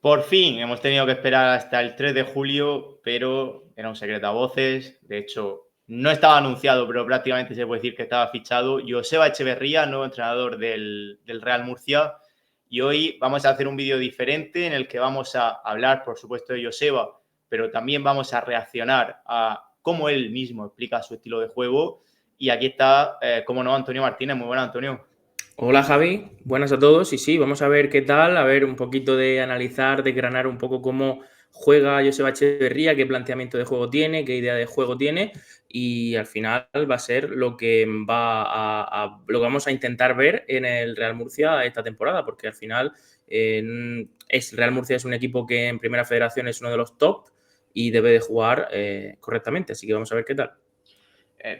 Por fin hemos tenido que esperar hasta el 3 de julio, pero era un secreto a voces. De hecho, no estaba anunciado, pero prácticamente se puede decir que estaba fichado. Joseba Echeverría, nuevo entrenador del Real Murcia. Y hoy vamos a hacer un vídeo diferente en el que vamos a hablar, por supuesto, de Joseba, pero también vamos a reaccionar a cómo él mismo explica su estilo de juego. Y aquí está, como no, Antonio Martínez. Muy buenas, Antonio. Hola Javi, buenas a todos y sí, vamos a ver qué tal, a ver un poquito de analizar, de granar un poco cómo juega Joseba Echeverría, qué planteamiento de juego tiene, qué idea de juego tiene y al final va a ser lo que lo que vamos a intentar ver en el Real Murcia esta temporada, porque al final Real Murcia es un equipo que en Primera Federación es uno de los top y debe de jugar correctamente, así que vamos a ver qué tal.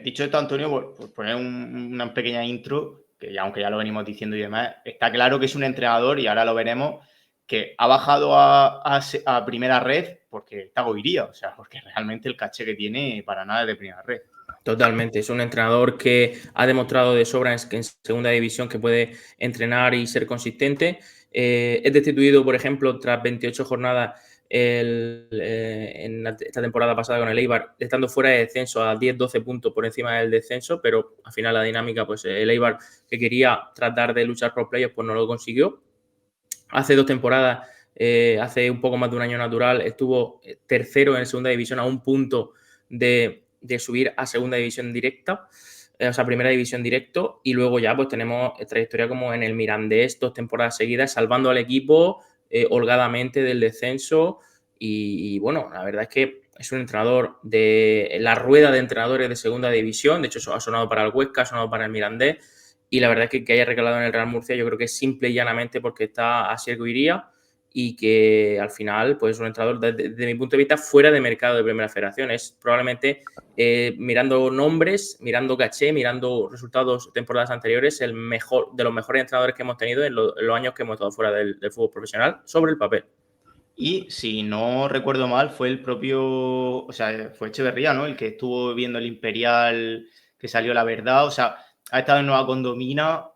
Dicho esto, Antonio, por poner una pequeña intro, que ya, aunque ya lo venimos diciendo y demás, está claro que es un entrenador, y ahora lo veremos, que ha bajado a primera red porque está Goiría, o sea, porque realmente el caché que tiene para nada es de primera red. Totalmente, es un entrenador que ha demostrado de sobra en segunda división que puede entrenar y ser consistente. Es destituido, por ejemplo, tras 28 jornadas esta temporada pasada con el Eibar, estando fuera de descenso a 10-12 puntos por encima del descenso, pero al final la dinámica, pues el Eibar que quería tratar de luchar por playoffs, pues no lo consiguió. Hace 2 temporadas, hace un poco más de un año natural, estuvo tercero en segunda división a un punto de subir a segunda división directa, o sea, primera división directo, y luego ya pues tenemos trayectoria como en el Mirandés, 2 temporadas seguidas, salvando al equipo holgadamente del descenso y bueno, la verdad es que es un entrenador de la rueda de entrenadores de segunda división, de hecho eso ha sonado para el Huesca, ha sonado para el Mirandés, y la verdad es que haya recalado en el Real Murcia yo creo que es simple y llanamente porque está Asier Guiría y que al final pues es un entrenador desde mi punto de vista fuera de mercado de Primera Federación. Es probablemente mirando nombres, mirando caché, mirando resultados temporadas anteriores, el mejor de los mejores entrenadores que hemos tenido en los años que hemos estado fuera del fútbol profesional sobre el papel. Y si no recuerdo mal, fue el propio, o sea, fue Echeverría, ¿no? El que estuvo viendo el Imperial, que salió la verdad, o sea, ha estado en Nueva Condomina.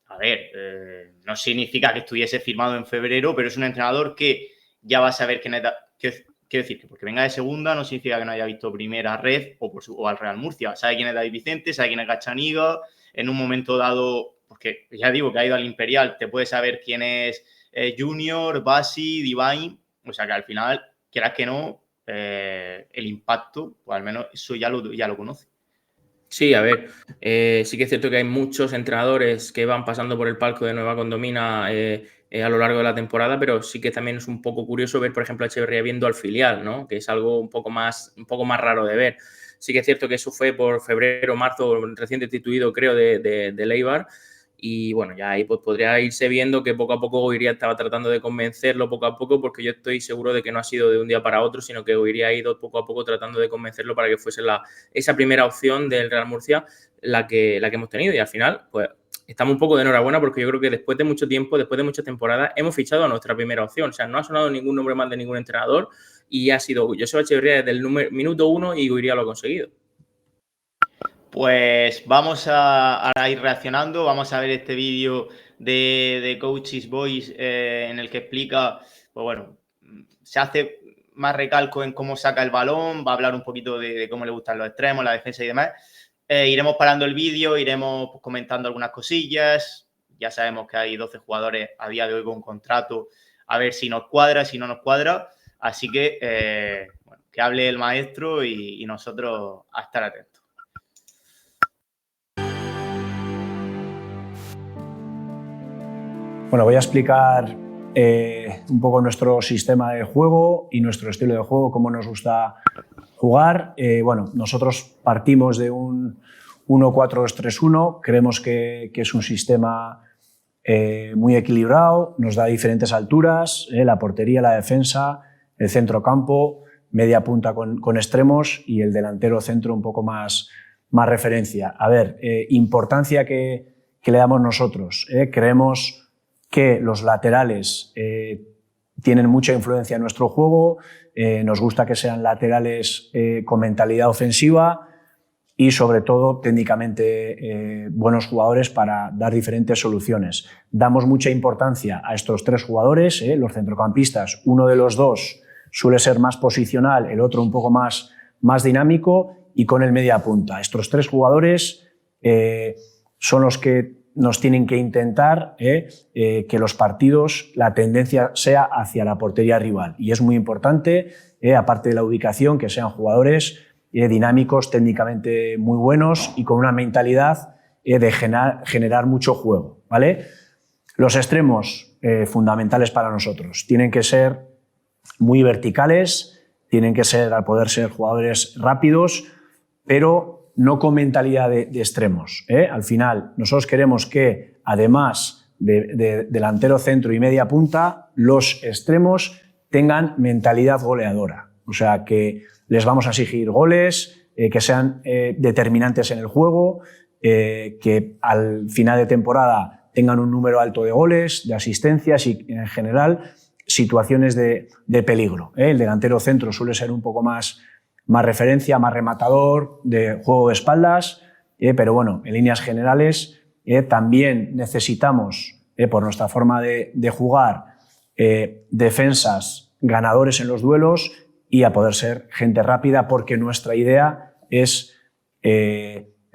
A ver, no significa que estuviese firmado en febrero, pero es un entrenador que ya va a saber quién es. Quiero decir que porque venga de segunda no significa que no haya visto primera red o al Real Murcia. Sabe quién es David Vicente, sabe quién es Gachaniga. En un momento dado, porque ya digo que ha ido al Imperial, te puede saber quién es Junior, Basi, Divine. O sea que al final, quieras que no, el impacto, pues al menos eso ya lo conoce. Sí, a ver, sí que es cierto que hay muchos entrenadores que van pasando por el palco de Nueva Condomina a lo largo de la temporada, pero sí que también es un poco curioso ver, por ejemplo, a Echeverría viendo al filial, ¿no? Que es algo un poco más raro de ver. Sí que es cierto que eso fue por febrero, marzo, recién destituido, creo, de Eibar. Y bueno, ya ahí pues podría irse viendo que poco a poco Goiría estaba tratando de convencerlo poco a poco, porque yo estoy seguro de que no ha sido de un día para otro, sino que Goiría ha ido poco a poco tratando de convencerlo para que fuese esa primera opción del Real Murcia la que hemos tenido. Y al final, pues estamos un poco de enhorabuena porque yo creo que después de mucho tiempo, después de muchas temporadas, hemos fichado a nuestra primera opción. O sea, no ha sonado ningún nombre más de ningún entrenador y ha sido Joseba Echeverría desde el minuto 1 y Goiría lo ha conseguido. Pues vamos a ir reaccionando, vamos a ver este vídeo de Coaches Boys en el que explica, pues bueno, se hace más recalco en cómo saca el balón, va a hablar un poquito de cómo le gustan los extremos, la defensa y demás. Iremos parando el vídeo, iremos pues, comentando algunas cosillas. Ya sabemos que hay 12 jugadores a día de hoy con contrato, a ver si nos cuadra, si no nos cuadra. Así que, bueno, que hable el maestro y nosotros a estar atentos. Bueno, voy a explicar un poco nuestro sistema de juego y nuestro estilo de juego, cómo nos gusta jugar. Bueno, nosotros partimos de un 1-4-2-3-1. Creemos que es un sistema muy equilibrado, nos da diferentes alturas, la portería, la defensa, el centro campo, media punta con extremos y el delantero centro un poco más referencia. A ver, importancia que le damos nosotros. Creemos que los laterales tienen mucha influencia en nuestro juego, nos gusta que sean laterales con mentalidad ofensiva y sobre todo técnicamente buenos jugadores para dar diferentes soluciones. Damos mucha importancia a estos 3 jugadores, los centrocampistas. Uno de los 2 suele ser más posicional, el otro un poco más dinámico, y con el media punta. Estos 3 jugadores son los que nos tienen que intentar que los partidos, la tendencia sea hacia la portería rival. Y es muy importante, aparte de la ubicación, que sean jugadores dinámicos, técnicamente muy buenos y con una mentalidad de generar mucho juego, ¿vale? Los extremos, fundamentales para nosotros. Tienen que ser muy verticales, tienen que ser, al poder ser, jugadores rápidos, pero no con mentalidad de extremos. Al final, nosotros queremos que, además de delantero, centro y media punta, los extremos tengan mentalidad goleadora. O sea, que les vamos a exigir goles, que sean determinantes en el juego, que al final de temporada tengan un número alto de goles, de asistencias y, en general, situaciones de peligro. El delantero centro suele ser un poco más referencia, más rematador, de juego de espaldas, pero bueno, en líneas generales también necesitamos, por nuestra forma de jugar, defensas ganadores en los duelos y a poder ser gente rápida, porque nuestra idea es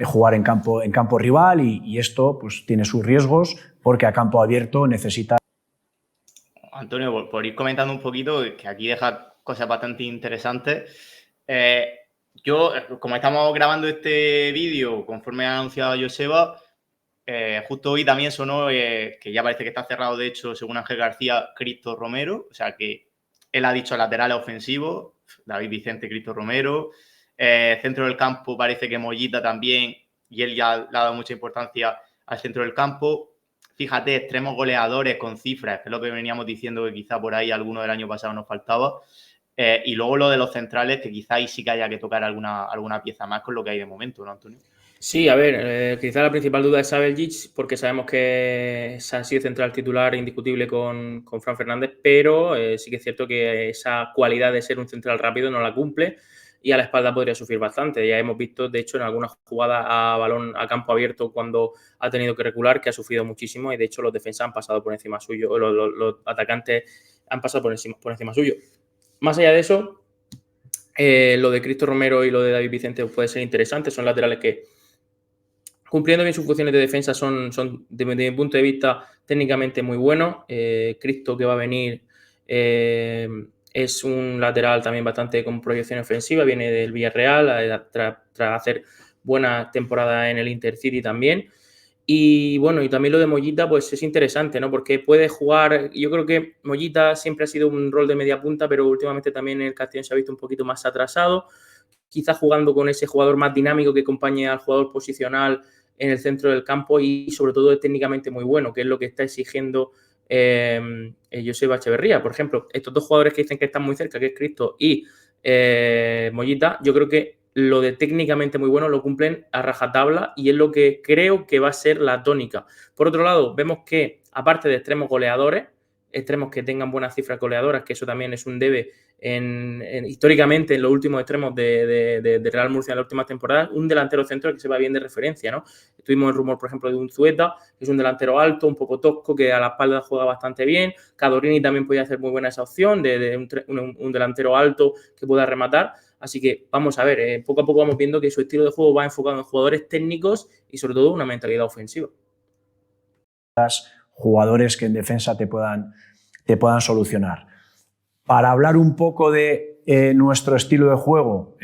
jugar en campo rival y esto pues tiene sus riesgos, porque a campo abierto necesita... Antonio, por ir comentando un poquito, que aquí deja cosas bastante interesantes. Yo, como estamos grabando este vídeo conforme ha anunciado Joseba, justo hoy también sonó que ya parece que está cerrado, de hecho, según Ángel García, Cristo Romero. O sea que él ha dicho laterales ofensivos, David Vicente, Cristo Romero. Centro del campo parece que Mollita también, y él ya le ha dado mucha importancia al centro del campo. Fíjate, extremos goleadores con cifras, que es lo que veníamos diciendo, que quizá por ahí alguno del año pasado nos faltaba. Y luego lo de los centrales, que quizá ahí sí que haya que tocar alguna pieza más con lo que hay de momento, ¿no, Antonio? Sí, a ver, quizá la principal duda es Sabeljic, porque sabemos que ha sido central titular indiscutible con Fran Fernández, pero sí que es cierto que esa cualidad de ser un central rápido no la cumple y a la espalda podría sufrir bastante. Ya hemos visto, de hecho, en algunas jugadas a balón a campo abierto cuando ha tenido que recular, que ha sufrido muchísimo y de hecho los defensas han pasado por encima suyo, los atacantes han pasado por encima suyo. Más allá de eso, lo de Cristo Romero y lo de David Vicente puede ser interesante, son laterales que, cumpliendo bien sus funciones de defensa, son desde mi punto de vista, técnicamente muy buenos. Cristo, que va a venir, es un lateral también bastante con proyección ofensiva, viene del Villarreal, tras hacer buena temporada en el Intercity también. Y bueno, y también lo de Mollita, pues es interesante, ¿no? Porque puede jugar, yo creo que Mollita siempre ha sido un rol de media punta, pero últimamente también el Castellón se ha visto un poquito más atrasado, quizás jugando con ese jugador más dinámico que acompañe al jugador posicional en el centro del campo y sobre todo es técnicamente muy bueno, que es lo que está exigiendo Joseba Echeverría. Por ejemplo, estos 2 jugadores que dicen que están muy cerca, que es Cristo y Mollita, yo creo que lo de técnicamente muy bueno lo cumplen a rajatabla y es lo que creo que va a ser la tónica. Por otro lado, vemos que, aparte de extremos goleadores, extremos que tengan buenas cifras goleadoras, que eso también es un debe históricamente en los últimos extremos de Real Murcia en las últimas temporadas, un delantero centro que se va bien de referencia, ¿no? Tuvimos el rumor, por ejemplo, de Unzueta, que es un delantero alto, un poco tosco, que a la espalda juega bastante bien. Cadorini también podía hacer muy buena esa opción de un delantero alto que pueda rematar. Así que vamos a ver, poco a poco vamos viendo que su estilo de juego va enfocado en jugadores técnicos y sobre todo una mentalidad ofensiva. Jugadores que en defensa te puedan solucionar. Para hablar un poco de nuestro estilo de juego,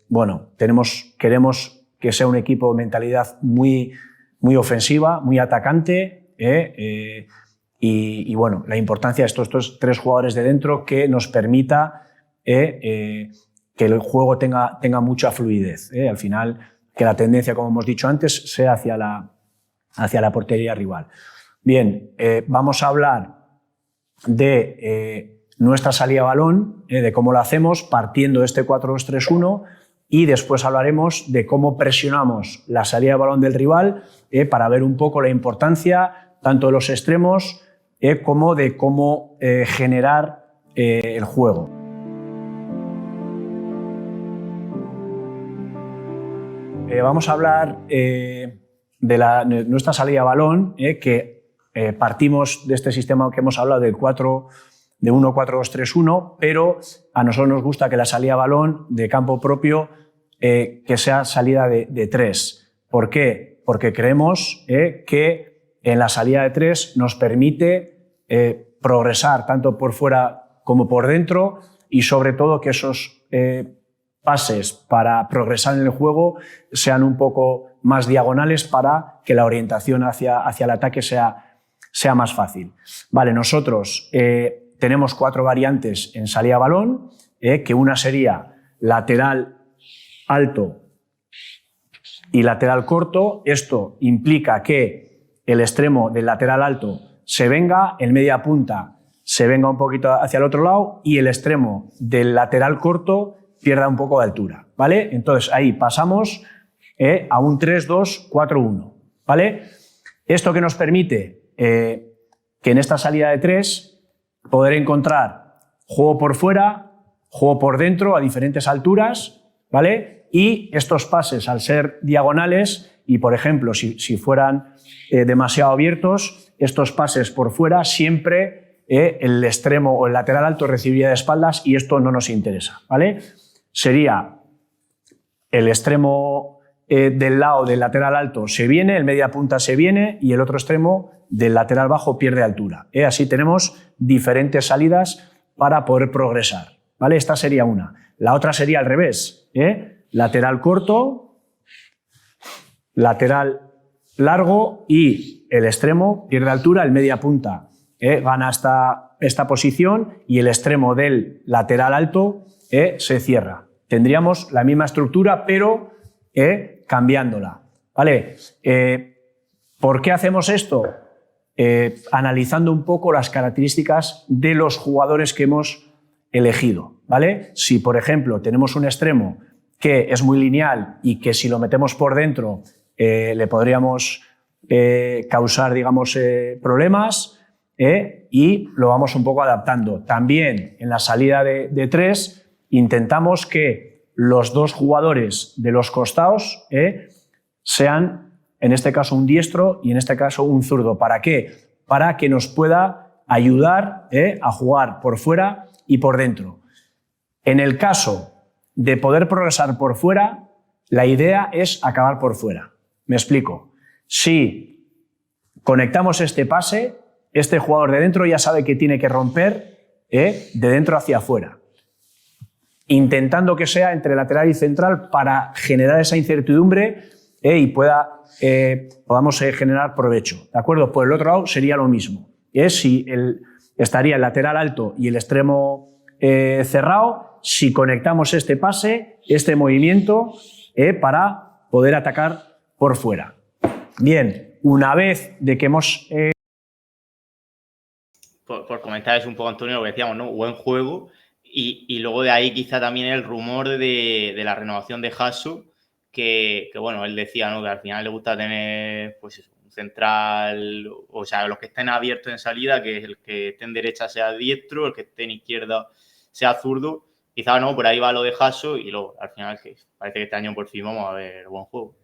bueno, queremos que sea un equipo de mentalidad muy, muy ofensiva, muy atacante, y bueno, la importancia de estos 3 jugadores de dentro que nos permita que el juego tenga mucha fluidez. Al final, que la tendencia, como hemos dicho antes, sea hacia la portería rival. Bien, vamos a hablar de nuestra salida a balón, de cómo lo hacemos partiendo de este 4-2-3-1 y después hablaremos de cómo presionamos la salida de balón del rival para ver un poco la importancia tanto de los extremos como de cómo generar el juego. Vamos a hablar de nuestra salida a balón, que partimos de este sistema que hemos hablado del 1-4-2-3-1, pero a nosotros nos gusta que la salida a balón de campo propio que sea salida de 3. ¿Por qué? Porque creemos que en la salida de 3 nos permite progresar tanto por fuera como por dentro y sobre todo que esos pases para progresar en el juego sean un poco más diagonales para que la orientación hacia el ataque sea más fácil. Vale, nosotros tenemos 4 variantes en salida a balón, que una sería lateral alto y lateral corto. Esto implica que el extremo del lateral alto se venga, el media punta se venga un poquito hacia el otro lado y el extremo del lateral corto pierda un poco de altura, ¿vale? Entonces ahí pasamos a un 3-2-4-1, ¿vale? Esto que nos permite que en esta salida de 3 poder encontrar juego por fuera, juego por dentro a diferentes alturas, ¿vale? Y estos pases, al ser diagonales y, por ejemplo, si fueran demasiado abiertos, estos pases por fuera siempre el extremo o el lateral alto recibiría de espaldas y esto no nos interesa, ¿vale? Sería el extremo del lado del lateral alto se viene, el media punta se viene y el otro extremo del lateral bajo pierde altura. Así tenemos diferentes salidas para poder progresar, ¿vale? Esta sería una. La otra sería al revés, lateral corto, lateral largo y el extremo pierde altura, el media punta gana esta posición y el extremo del lateral alto se cierra. Tendríamos la misma estructura, pero cambiándola, ¿vale? ¿Por qué hacemos esto? Analizando un poco las características de los jugadores que hemos elegido, ¿vale? Si, por ejemplo, tenemos un extremo que es muy lineal y que si lo metemos por dentro le podríamos causar, digamos, problemas y lo vamos un poco adaptando. También en la salida de 3 intentamos que los 2 jugadores de los costados sean, en este caso, un diestro y en este caso un zurdo. ¿Para qué? Para que nos pueda ayudar a jugar por fuera y por dentro. En el caso de poder progresar por fuera, la idea es acabar por fuera. Me explico. Si conectamos este pase, este jugador de dentro ya sabe que tiene que romper de dentro hacia afuera, intentando que sea entre lateral y central para generar esa incertidumbre y podamos generar provecho. ¿De acuerdo? Por el otro lado sería lo mismo. Si estaría el lateral alto y el extremo cerrado, si conectamos este pase, este movimiento, para poder atacar por fuera. Bien, una vez de que hemos... Por comentar eso un poco, Antonio, lo que decíamos, ¿no? Buen juego. Y luego de ahí quizá también el rumor de la renovación de Hasso, que bueno, él decía, ¿no? Que al final le gusta tener pues eso, un central, o sea, los que estén abiertos en salida, que el que esté en derecha sea diestro, el que esté en izquierda sea zurdo. Quizá no, por ahí va lo de Hasso y luego al final que parece que este año por fin vamos a ver buen juego.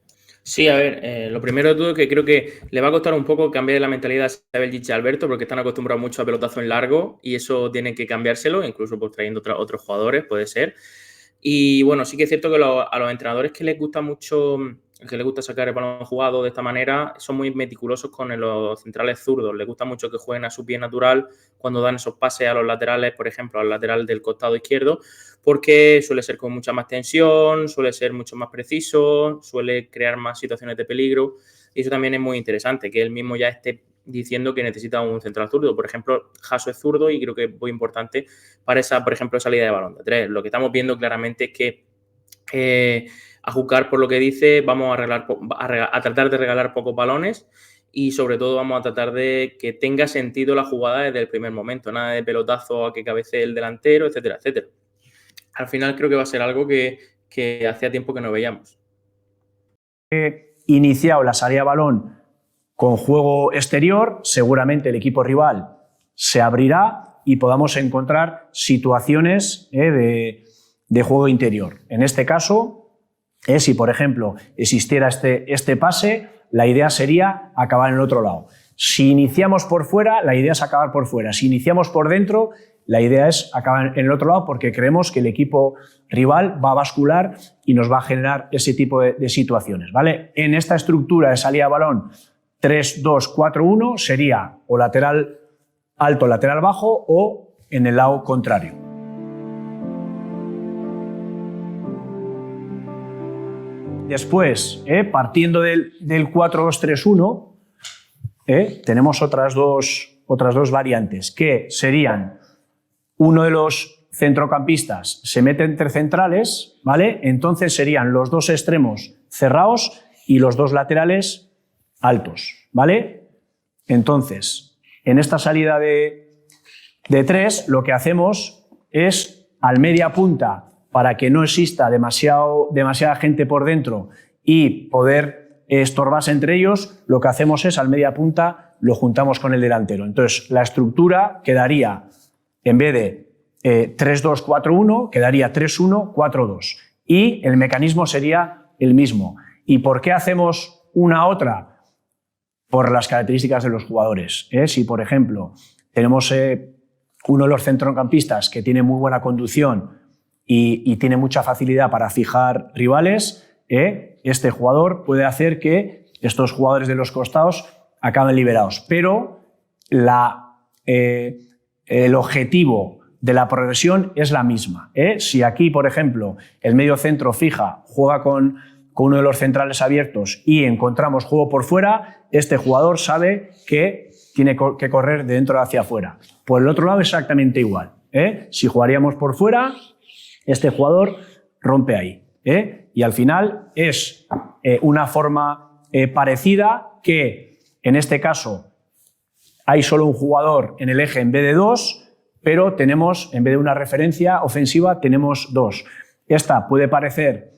Sí, a ver, lo primero de todo es que creo que le va a costar un poco cambiar la mentalidad a Belgic y Alberto porque están acostumbrados mucho a pelotazo en largo y eso tienen que cambiárselo, incluso pues trayendo otros jugadores, puede ser. Y bueno, sí que es cierto que a los entrenadores que les gusta mucho, que les gusta sacar el balón jugado de esta manera, son muy meticulosos con los centrales zurdos. Les gusta mucho que jueguen a su pie natural cuando dan esos pases a los laterales, por ejemplo, al lateral del costado izquierdo, porque suele ser con mucha más tensión, suele ser mucho más preciso, suele crear más situaciones de peligro. Y eso también es muy interesante, que él mismo ya esté diciendo que necesita un central zurdo. Por ejemplo, Hasso es zurdo y creo que es muy importante para esa, por ejemplo, salida de balón de 3. Lo que estamos viendo claramente es que a jugar por lo que dice, vamos a tratar de regalar pocos balones y sobre todo vamos a tratar de que tenga sentido la jugada desde el primer momento. Nada de pelotazo a que cabecee el delantero, etcétera, etcétera. Al final creo que va a ser algo que hacía tiempo que no veíamos. Iniciado la salida de balón con juego exterior, seguramente el equipo rival se abrirá y podamos encontrar situaciones de juego interior. En este caso, Si, por ejemplo, existiera este pase, la idea sería acabar en el otro lado. Si iniciamos por fuera, la idea es acabar por fuera. Si iniciamos por dentro, la idea es acabar en el otro lado porque creemos que el equipo rival va a bascular y nos va a generar ese tipo de situaciones, ¿vale? En esta estructura de salida de balón 3-2-4-1 sería o lateral alto, lateral bajo o en el lado contrario. Después, partiendo del 4-2-3-1, tenemos otras dos variantes que serían: uno de los centrocampistas se mete entre centrales, ¿vale? Entonces serían los dos extremos cerrados y los dos laterales altos, ¿vale? Entonces, en esta salida de 3, lo que hacemos es al media punta, para que no exista demasiada gente por dentro y poder estorbarse entre ellos, lo que hacemos es al media punta lo juntamos con el delantero. Entonces, la estructura quedaría, en vez de 3-2-4-1, quedaría 3-1-4-2. Y el mecanismo sería el mismo. ¿Y por qué hacemos una otra? Por las características de los jugadores. Si, por ejemplo, tenemos uno de los centrocampistas que tiene muy buena conducción y tiene mucha facilidad para fijar rivales, este jugador puede hacer que estos jugadores de los costados acaben liberados. Pero el objetivo de la progresión es la misma. Si aquí, por ejemplo, el medio centro juega con uno de los centrales abiertos y encontramos juego por fuera, este jugador sabe que tiene que correr de dentro hacia afuera. Por el otro lado, exactamente igual. Si jugaríamos por fuera, este jugador rompe ahí. Y al final es una forma parecida que, en este caso, hay solo un jugador en el eje en vez de dos, pero tenemos, en vez de una referencia ofensiva, tenemos dos. Esta puede parecer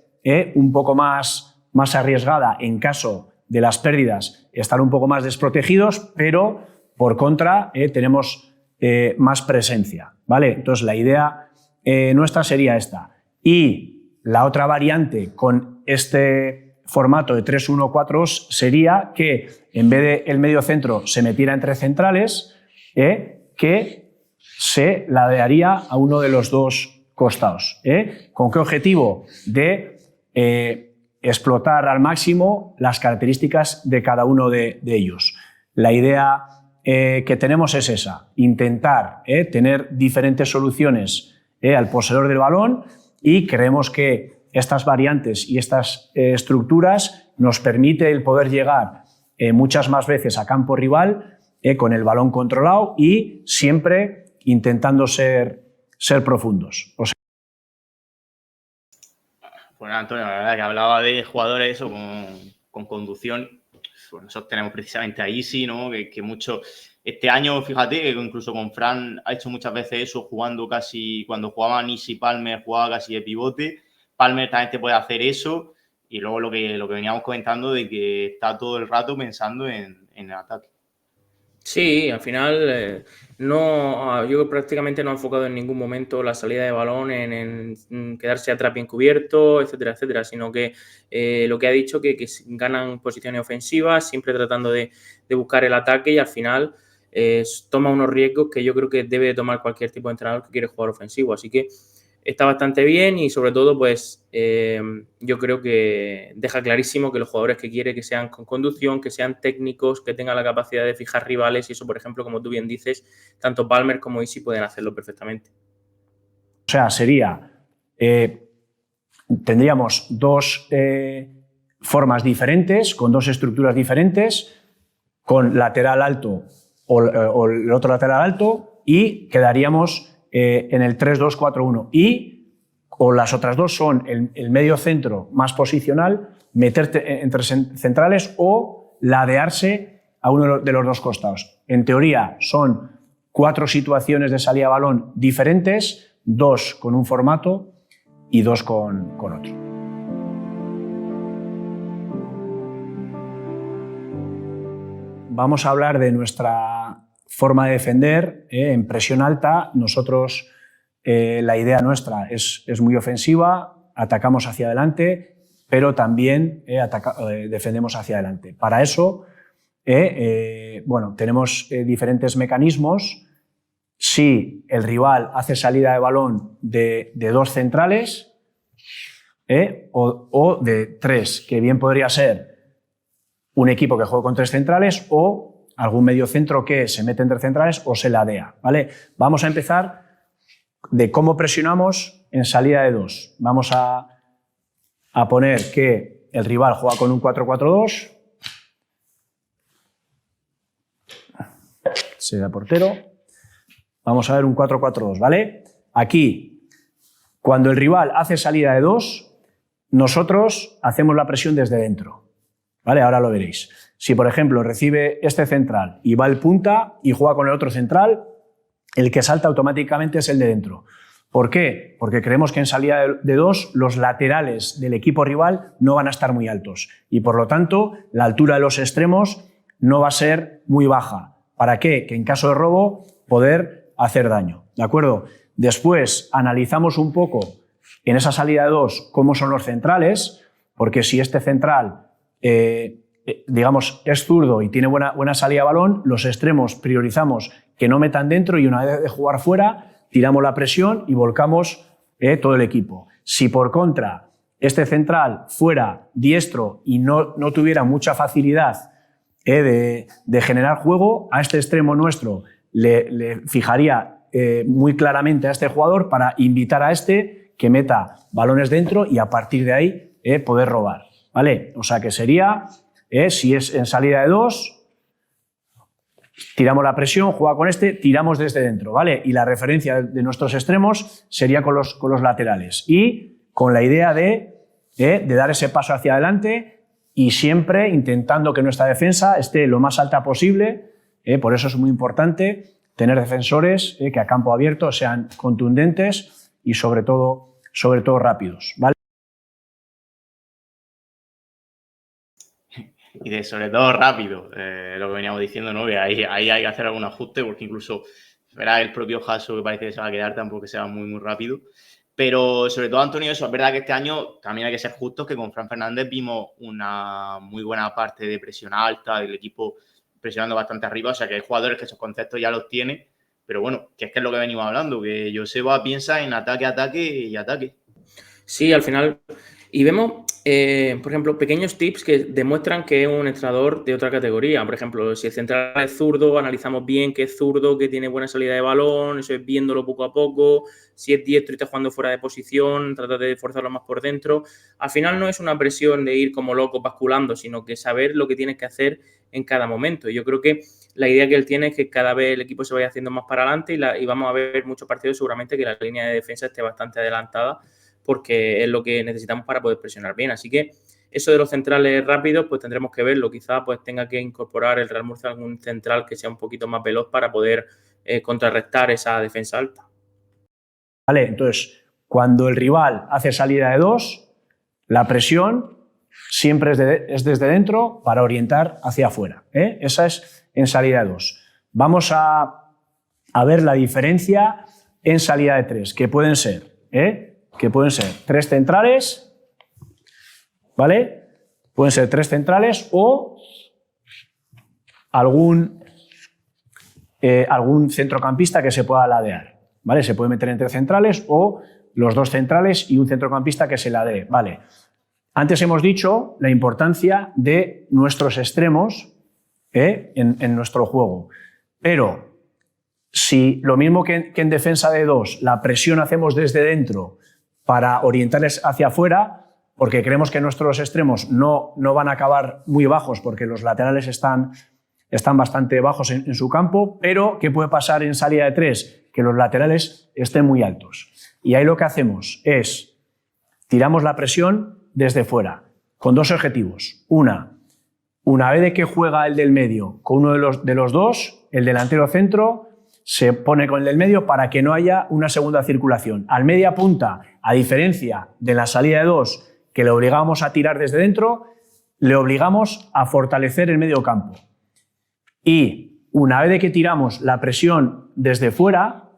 un poco más arriesgada en caso de las pérdidas, estar un poco más desprotegidos, pero por contra tenemos más presencia, ¿vale? Entonces la idea nuestra sería esta. Y la otra variante con este formato de 3-1-4-2 sería que en vez de el medio centro se metiera entre centrales, que se ladearía a uno de los dos costados. ¿Con qué objetivo? De explotar al máximo las características de cada uno de ellos. La idea que tenemos es esa: intentar tener diferentes soluciones al poseedor del balón, y creemos que estas variantes y estas estructuras nos permiten el poder llegar muchas más veces a campo rival con el balón controlado y siempre intentando ser profundos. Bueno, Antonio, la verdad que hablaba de jugadores eso con conducción. Pues nosotros tenemos precisamente a Isi, ¿no? Que mucho. Este año, fíjate, que incluso con Fran ha hecho muchas veces eso, jugando casi, cuando jugaban Isi Palmer, jugaba casi de pivote. Palmer también te puede hacer eso. Y luego lo que veníamos comentando de que está todo el rato pensando en el ataque. Sí, al final yo prácticamente no he enfocado en ningún momento la salida de balón en quedarse atrás bien cubierto, etcétera, etcétera, sino que lo que ha dicho que ganan posiciones ofensivas, siempre tratando de buscar el ataque, y al final toma unos riesgos que yo creo que debe tomar cualquier tipo de entrenador que quiere jugar ofensivo. Así que está bastante bien, y sobre todo pues yo creo que deja clarísimo que los jugadores que quiere que sean con conducción, que sean técnicos, que tengan la capacidad de fijar rivales, y eso, por ejemplo, como tú bien dices, tanto Palmer como Isi pueden hacerlo perfectamente. O sea, tendríamos dos formas diferentes, con dos estructuras diferentes, con lateral alto o el otro lateral alto, y quedaríamos en el 3-2-4-1. O las otras dos son el medio centro más posicional, meterte entre centrales o ladearse a uno de los dos costados. En teoría son 4 situaciones de salida de balón diferentes, 2 con un formato y 2 con otro. Vamos a hablar de nuestra forma de defender. En presión alta, nosotros, la idea nuestra es muy ofensiva, atacamos hacia adelante pero también defendemos hacia adelante. Para eso, bueno, tenemos diferentes mecanismos. Si el rival hace salida de balón de 2 centrales o de 3, que bien podría ser un equipo que juegue con 3 centrales o algún mediocentro que se mete entre centrales o se ladea, ¿vale? Vamos a empezar de cómo presionamos en salida de 2. Vamos a poner que el rival juega con un 4-4-2. Será portero. Vamos a ver un 4-4-2, ¿vale? Aquí, cuando el rival hace salida de 2, nosotros hacemos la presión desde dentro, ¿vale? Ahora lo veréis. Si, por ejemplo, recibe este central y va el punta y juega con el otro central, el que salta automáticamente es el de dentro. ¿Por qué? Porque creemos que en salida de 2 los laterales del equipo rival no van a estar muy altos y, por lo tanto, la altura de los extremos no va a ser muy baja. ¿Para qué? Que en caso de robo poder hacer daño, ¿de acuerdo? Después analizamos un poco en esa salida de 2 cómo son los centrales, porque si este central, digamos, es zurdo y tiene buena salida de balón, los extremos priorizamos que no metan dentro y una vez de jugar fuera, tiramos la presión y volcamos todo el equipo. Si por contra este central fuera diestro y no tuviera mucha facilidad de generar juego, a este extremo nuestro le fijaría muy claramente a este jugador para invitar a este que meta balones dentro y a partir de ahí poder robar, ¿vale? O sea que sería, si es en salida de 2, tiramos la presión, juega con este, tiramos desde dentro, ¿vale? Y la referencia de nuestros extremos sería con los laterales y con la idea de dar ese paso hacia adelante y siempre intentando que nuestra defensa esté lo más alta posible. Por eso es muy importante tener defensores que a campo abierto sean contundentes y sobre todo rápidos, ¿vale? Y sobre todo rápido, lo que veníamos diciendo, ¿no? Que ahí hay que hacer algún ajuste porque incluso verá el propio Jaso que parece que se va a quedar tampoco que sea muy rápido. Pero sobre todo, Antonio, eso es verdad que este año también hay que ser justos, que con Fran Fernández vimos una muy buena parte de presión alta, del equipo presionando bastante arriba, o sea que hay jugadores que esos conceptos ya los tienen, pero bueno, que es lo que venimos hablando, que Joseba piensa en ataque, ataque y ataque. Sí, al final, y vemos, por ejemplo, pequeños tips que demuestran que es un entrenador de otra categoría. Por ejemplo, si el central es zurdo, analizamos bien que es zurdo, que tiene buena salida de balón, eso es viéndolo poco a poco. Si es diestro y está jugando fuera de posición, trata de forzarlo más por dentro. Al final no es una presión de ir como loco basculando, sino que saber lo que tienes que hacer en cada momento. Yo creo que la idea que él tiene es que cada vez el equipo se vaya haciendo más para adelante y vamos a ver muchos partidos seguramente que la línea de defensa esté bastante adelantada porque es lo que necesitamos para poder presionar bien. Así que eso de los centrales rápidos, pues tendremos que verlo. Quizá pues tenga que incorporar el Real Murcia algún central que sea un poquito más veloz para poder contrarrestar esa defensa alta. Vale, entonces, cuando el rival hace salida de 2, la presión siempre es desde dentro para orientar hacia afuera. Esa es en salida de 2. Vamos a ver la diferencia en salida de 3, que pueden ser 3 centrales, ¿vale? Pueden ser 3 centrales o algún centrocampista que se pueda ladear, ¿vale? Se puede meter entre centrales o los 2 centrales y un centrocampista que se ladee, ¿vale? Antes hemos dicho la importancia de nuestros extremos en nuestro juego, pero si lo mismo que en defensa de 2, la presión hacemos desde dentro para orientarles hacia afuera, porque creemos que nuestros extremos no van a acabar muy bajos porque los laterales están bastante bajos en su campo, pero ¿qué puede pasar en salida de 3? Que los laterales estén muy altos. Y ahí lo que hacemos es tiramos la presión desde fuera, con 2 objetivos. Una vez de que juega el del medio con uno de los 2, el delantero centro se pone con el del medio para que no haya una segunda circulación. Al media punta, a diferencia de la salida de 2, que le obligamos a tirar desde dentro, le obligamos a fortalecer el medio campo. Y una vez de que tiramos la presión desde fuera,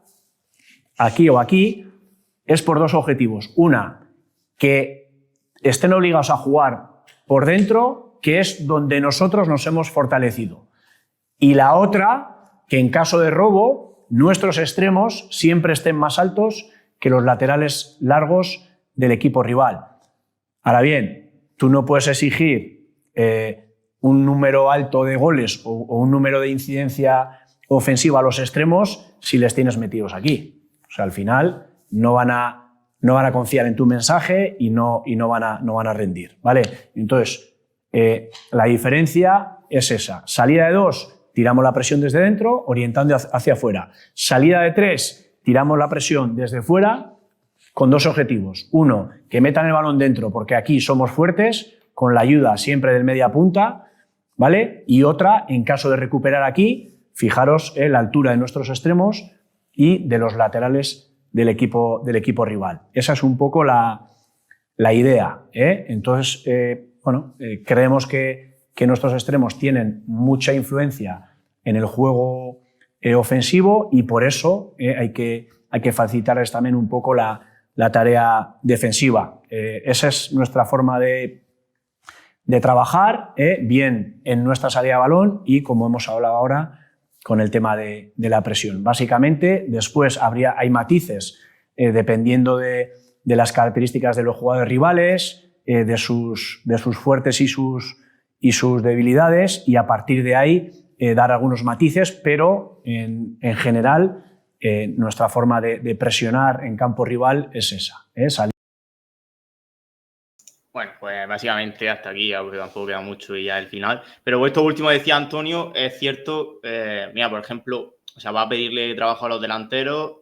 aquí o aquí, es por 2 objetivos. Una, que estén obligados a jugar por dentro, que es donde nosotros nos hemos fortalecido. Y la otra, que en caso de robo, nuestros extremos siempre estén más altos que los laterales largos del equipo rival. Ahora bien, tú no puedes exigir un número alto de goles o un número de incidencia ofensiva a los extremos si les tienes metidos aquí. O sea, al final no van a confiar en tu mensaje y no van a rendir, ¿vale? Entonces, la diferencia es esa. Salida de 2, tiramos la presión desde dentro, orientando hacia afuera. Salida de 3, tiramos la presión desde fuera con 2 objetivos. Uno, que metan el balón dentro, porque aquí somos fuertes, con la ayuda siempre del media punta, ¿vale? Y otra, en caso de recuperar aquí, fijaros en la altura de nuestros extremos y de los laterales del equipo rival. Esa es un poco la idea, ¿eh? Entonces, creemos que nuestros extremos tienen mucha influencia en el juego ofensivo y por eso hay que facilitarles también un poco la tarea defensiva. Esa es nuestra forma de trabajar, bien en nuestra salida de balón y, como hemos hablado ahora, con el tema de la presión. Básicamente, después hay matices dependiendo de las características de los jugadores rivales, de sus fuertes y sus debilidades, y a partir de ahí dar algunos matices, pero en general nuestra forma de presionar en campo rival es esa. Bueno, pues básicamente hasta aquí, porque tampoco queda mucho y ya el final. Pero esto último decía Antonio, es cierto. Mira, por ejemplo, o sea, va a pedirle trabajo a los delanteros,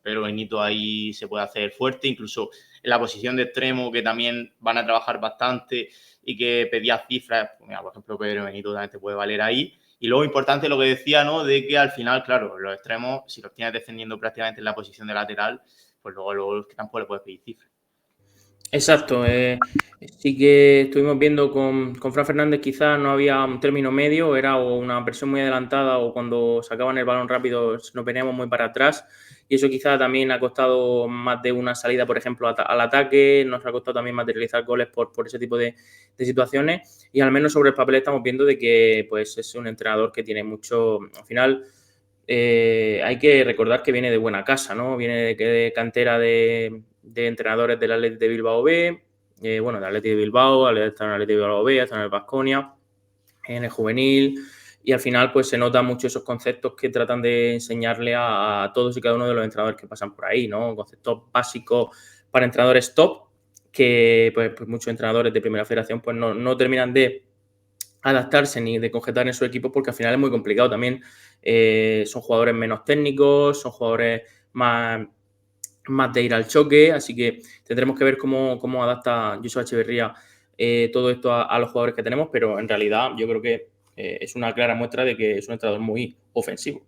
pero Benito ahí se puede hacer fuerte, incluso en la posición de extremo, que también van a trabajar bastante y que pedía cifras. Pues mira, por ejemplo, Pedro Benito también te puede valer ahí. Y luego importante lo que decía, ¿no? De que al final, claro, los extremos, si los tienes defendiendo prácticamente en la posición de lateral, pues luego tampoco le puedes pedir cifras. Exacto. Sí que estuvimos viendo con Fran Fernández, quizás no había un término medio, era o una presión muy adelantada o cuando sacaban el balón rápido nos veníamos muy para atrás, y eso quizás también ha costado más de una salida, por ejemplo, al ataque, nos ha costado también materializar goles por ese tipo de situaciones, y al menos sobre el papel estamos viendo de que pues es un entrenador que tiene mucho, al final hay que recordar que viene de buena casa, ¿no? Viene de cantera de entrenadores del Athletic de Bilbao B, de Athletic de Bilbao, está en el Athletic de Bilbao B, está en el Baskonia, en el juvenil, y al final pues se notan mucho esos conceptos que tratan de enseñarle a todos y cada uno de los entrenadores que pasan por ahí, ¿no? Conceptos básicos para entrenadores top que pues muchos entrenadores de primera federación pues no terminan de adaptarse ni de conjetar en su equipo, porque al final es muy complicado también. Son jugadores menos técnicos, son jugadores más de ir al choque, así que tendremos que ver cómo adapta Joseba Echeverría todo esto a los jugadores que tenemos, pero en realidad yo creo que es una clara muestra de que es un entrenador muy ofensivo.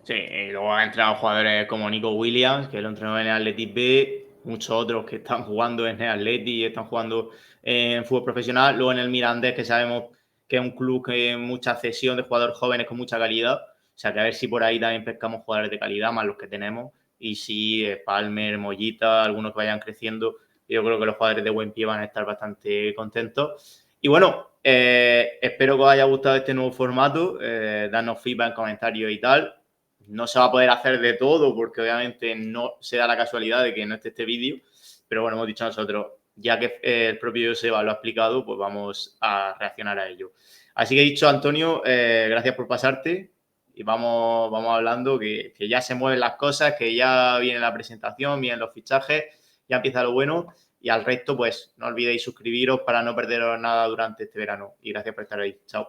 Sí, y luego ha entrenado jugadores como Nico Williams, que lo entrenó en el Athletic B, muchos otros que están jugando en el Athletic y están jugando en fútbol profesional, luego en el Mirandés, que sabemos que es un club que mucha cesión de jugadores jóvenes con mucha calidad, o sea que a ver si por ahí también pescamos jugadores de calidad, más los que tenemos, y si Palmer, Mollita, algunos que vayan creciendo, yo creo que los jugadores de buen pie van a estar bastante contentos. Y bueno, espero que os haya gustado este nuevo formato, dadnos feedback en comentarios y tal. No se va a poder hacer de todo porque obviamente no se da la casualidad de que no esté este vídeo, pero bueno, hemos dicho nosotros, ya que el propio Joseba lo ha explicado, pues vamos a reaccionar a ello. Así que he dicho, Antonio, gracias por pasarte y vamos hablando que ya se mueven las cosas, que ya viene la presentación, vienen los fichajes, ya empieza lo bueno, y al resto pues no olvidéis suscribiros para no perderos nada durante este verano y gracias por estar ahí. Chao.